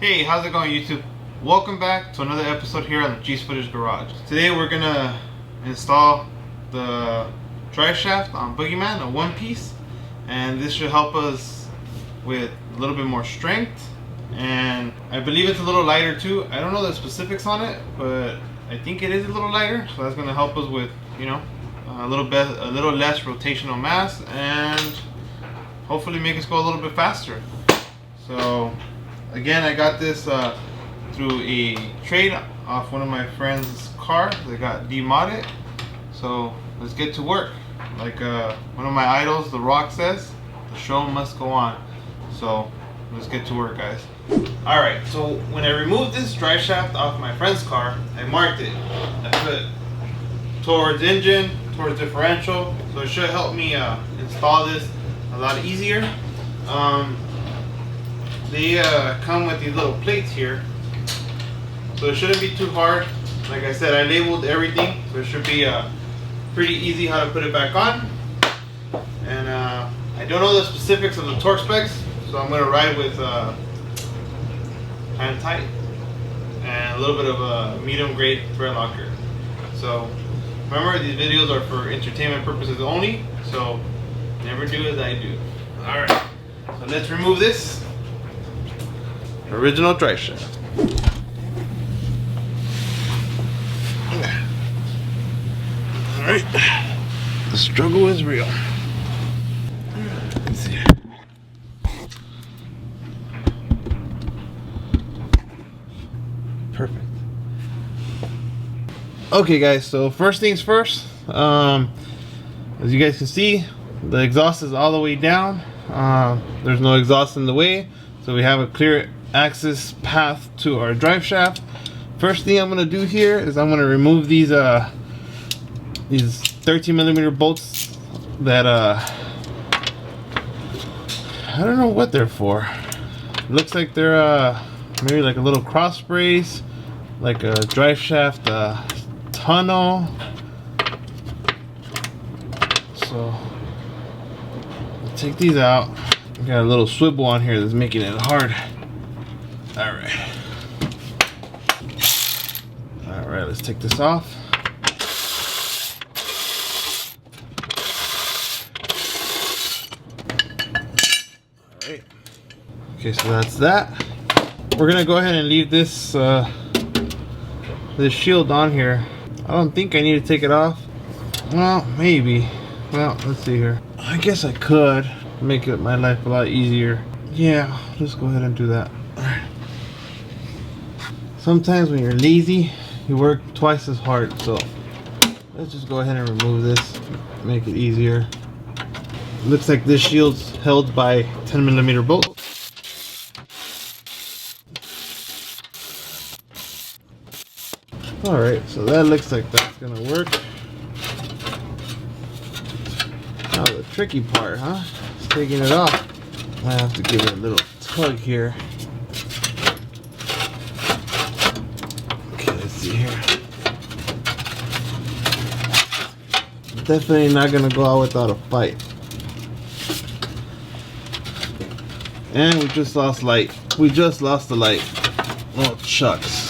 Hey, how's it going, YouTube? Welcome back to another episode here on the GForce Garage. Today we're gonna install the drive shaft on Boogeyman, a one piece, and this should help us with a little bit more strength, and I believe it's a little lighter too. I don't know the specifics on it, but I think it is a little lighter, so that's gonna help us with, you know, a little less rotational mass, and hopefully make us go a little bit faster. So again, I got this through a trade off one of my friend's car. They got demodded. So let's get to work. Like one of my idols, The Rock, says, the show must go on. So let's get to work, guys. Alright, so when I removed this drive shaft off my friend's car, I marked it. I put towards engine, towards differential. So it should help me install this a lot easier. They come with these little plates here, so it shouldn't be too hard. Like I said, I labeled everything, so it should be pretty easy how to put it back on. And I don't know the specifics of the torque specs, so I'm going to ride with hand tight and a little bit of a medium grade thread locker. So remember, these videos are for entertainment purposes only, so never do as I do. Alright, so let's remove this original drive shaft. Alright, the struggle is real. Let's see. Perfect. Okay guys, so first things first, as you guys can see, the exhaust is all the way down. There's no exhaust in the way, so we have a clear access path to our drive shaft. First thing I'm going to do here is I'm going to remove these 13mm bolts that I don't know what they're for. Looks like they're maybe like a little cross brace, like a drive shaft tunnel. So I'll take these out. We got a little swivel on here that's making it hard. Alright, let's take this off. Alright, okay, so that's that. We're gonna go ahead and leave this this shield on here. I don't think I need to take it off. Well, maybe. Well, let's see here. I guess I could make it my life a lot easier. Yeah, let's go ahead and do that. Alright. Sometimes when you're lazy, you work twice as hard, so let's just go ahead and remove this, make it easier. Looks like this shield's held by 10mm bolts. Alright, so that looks like that's gonna work. Now the tricky part, huh? Is taking it off. I have to give it a little tug here. See here. Definitely not gonna go out without a fight. And we just lost light. We just lost the light. Oh shucks.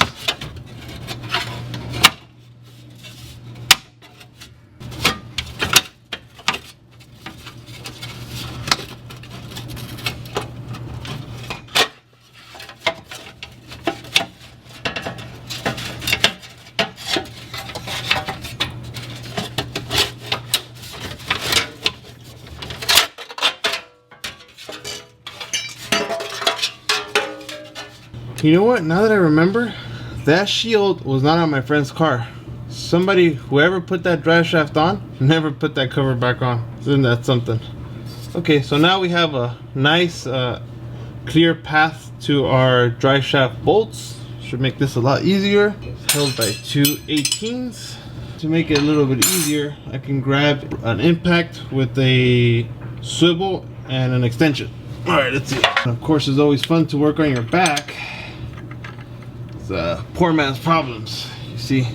You know what? Now that I remember, that shield was not on my friend's car. Somebody, whoever put that drive shaft on, never put that cover back on. Isn't that something? Okay, so now we have a nice clear path to our drive shaft bolts. Should make this a lot easier. It's held by two 18s. To make it a little bit easier, I can grab an impact with a swivel and an extension. Alright, let's see. And of course, it's always fun to work on your back. Poor man's problems. You see,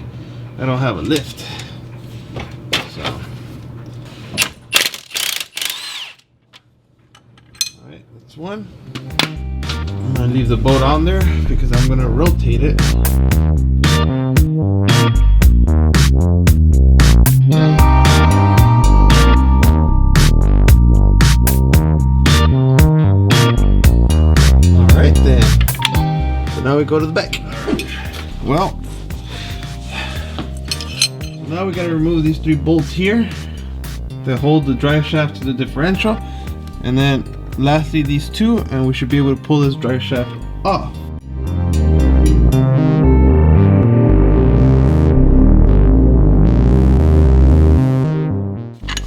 I don't have a lift, so all right, that's one. I'm gonna leave the bolt on there because I'm gonna rotate it. Alright then. So now we go to the back. Well, now we gotta remove these 3 bolts here that hold the drive shaft to the differential, and then lastly these 2, and we should be able to pull this drive shaft off.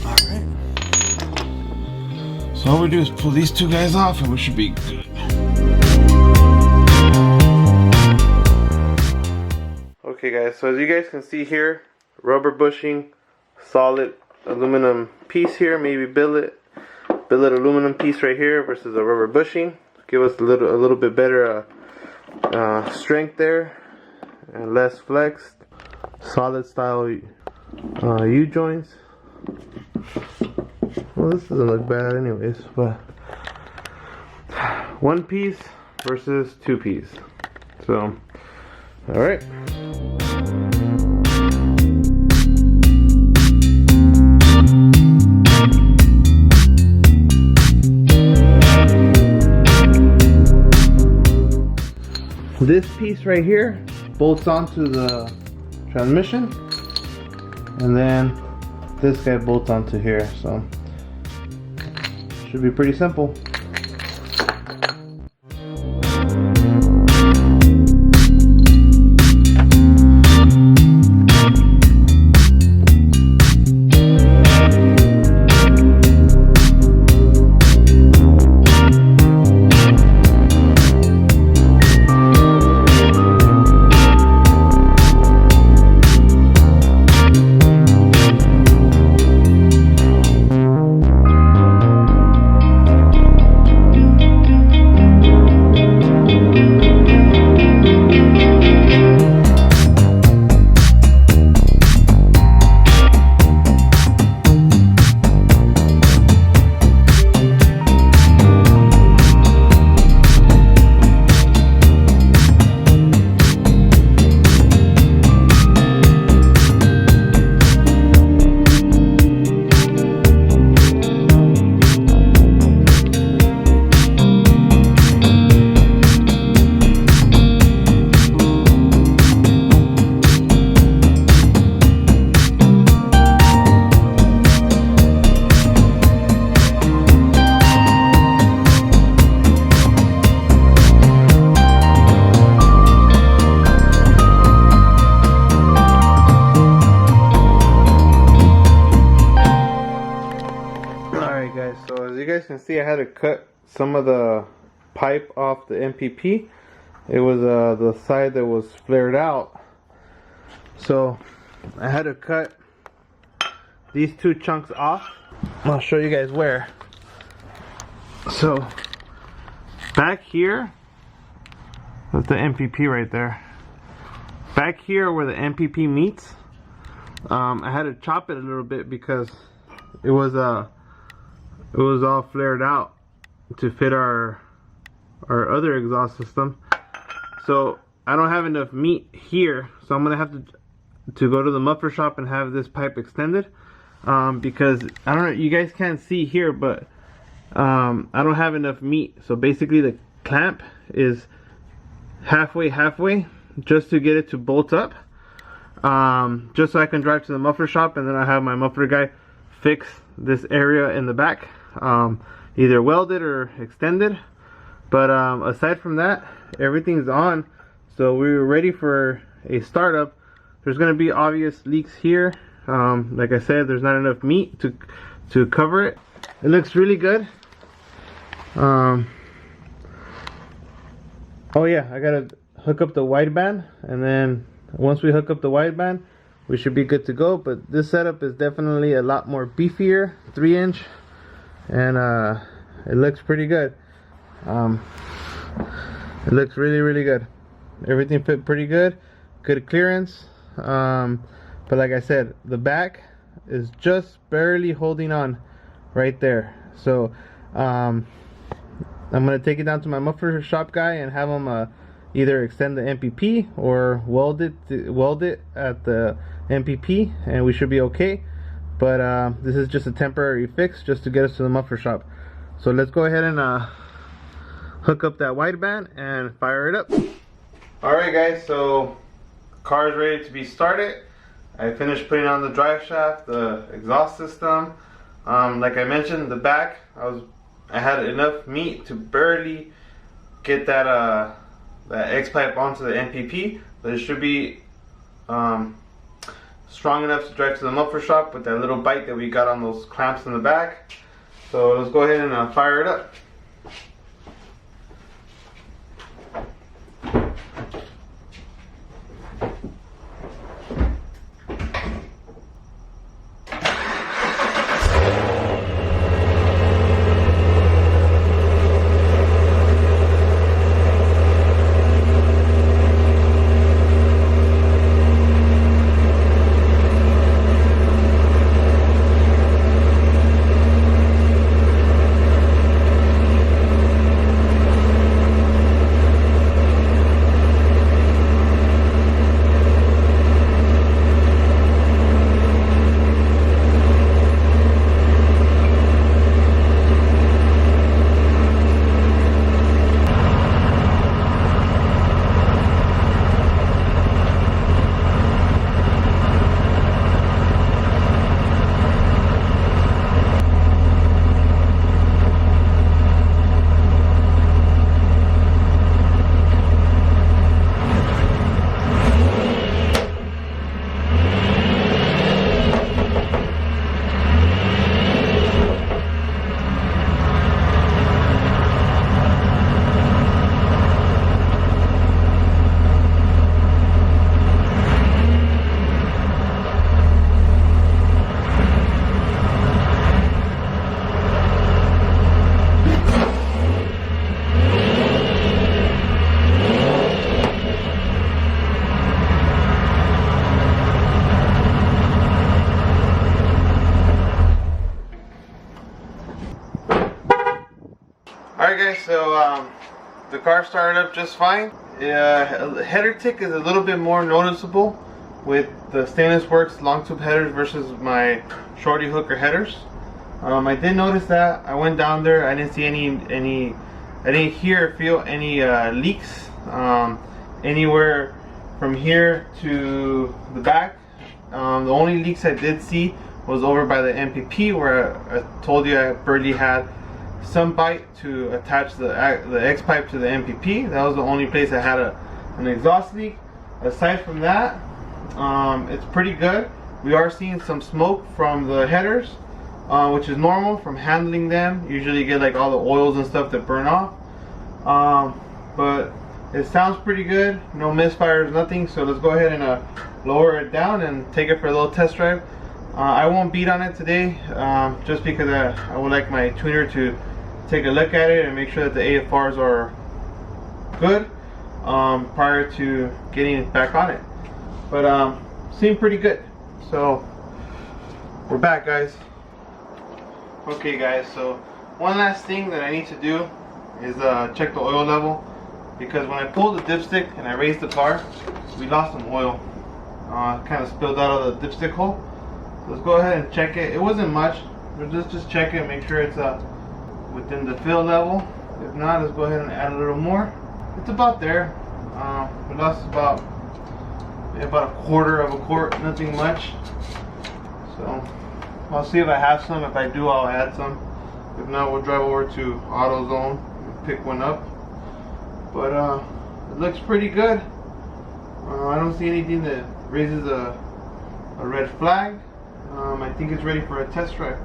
Alright. So all we do is pull these 2 guys off and we should be good. Okay guys, so as you guys can see here, rubber bushing, solid aluminum piece here, maybe billet aluminum piece right here versus a rubber bushing. Give us a little bit better strength there and less flexed. Solid style U-joints. Well, this doesn't look bad anyways, but 1 piece versus 2 piece. So, alright. This piece right here bolts onto the transmission, and then this guy bolts onto here, so should be pretty simple. So as you guys can see, I had to cut some of the pipe off the MPP. It was the side that was flared out, so I had to cut these 2 chunks off. I'll show you guys where. So back here, that's the MPP right there. Back here where the MPP meets, I had to chop it a little bit because it was all flared out to fit our other exhaust system. So I don't have enough meat here, so I'm gonna have to go to the muffler shop and have this pipe extended, because I don't know, you guys can't see here, but I don't have enough meat. So basically the clamp is halfway just to get it to bolt up, just so I can drive to the muffler shop, and then I have my muffler guy fix this area in the back, either welded or extended. But aside from that, everything's on, so we were ready for a startup. There's going to be obvious leaks here. Like I said, there's not enough meat to cover it. It looks really good. Oh yeah, I gotta hook up the wideband, and then once we hook up the wideband, we should be good to go. But this setup is definitely a lot more beefier, 3-inch, and it looks pretty good. It looks really good. Everything fit pretty good clearance. But like I said, the back is just barely holding on right there. So I'm gonna take it down to my muffler shop guy and have him either extend the MPP or weld it at the MPP, and we should be okay. But this is just a temporary fix just to get us to the muffler shop. So let's go ahead and hook up that wideband and fire it up. Alright guys, so car is ready to be started. I finished putting on the drive shaft, the exhaust system. Like I mentioned, the back, I had enough meat to barely get that X-pipe onto the MPP, but it should be strong enough to drive to the muffler shop with that little bite that we got on those clamps in the back. So let's go ahead and fire it up. Alright guys, so the car started up just fine. Header tick is a little bit more noticeable with the Stainless Works long tube headers versus my shorty hooker headers. I did notice that. I went down there, I didn't see I didn't hear or feel any leaks anywhere from here to the back. The only leaks I did see was over by the MPP, where I told you I barely had some bite to attach the X-pipe to the MPP. That was the only place I had an exhaust leak. Aside from that, it's pretty good. We are seeing some smoke from the headers, which is normal from handling them. Usually you get like all the oils and stuff that burn off. But it sounds pretty good. No misfires, nothing. So let's go ahead and lower it down and take it for a little test drive. I won't beat on it today, just because I would like my tuner to take a look at it and make sure that the AFRs are good prior to getting it back on it. But seemed pretty good. So we're back, guys. Okay guys, so one last thing that I need to do is check the oil level, because when I pulled the dipstick and I raised the car, we lost some oil. Kind of spilled out of the dipstick hole. Let's go ahead and check it. It wasn't much. Let's just check it, make sure it's within the fill level. If not, let's go ahead and add a little more. It's about there. We lost about a quarter of a quart, nothing much. So I'll see if I have some. If I do, I'll add some. If not, we'll drive over to AutoZone and pick one up. But it looks pretty good. I don't see anything that raises a red flag. I think it's ready for a test drive.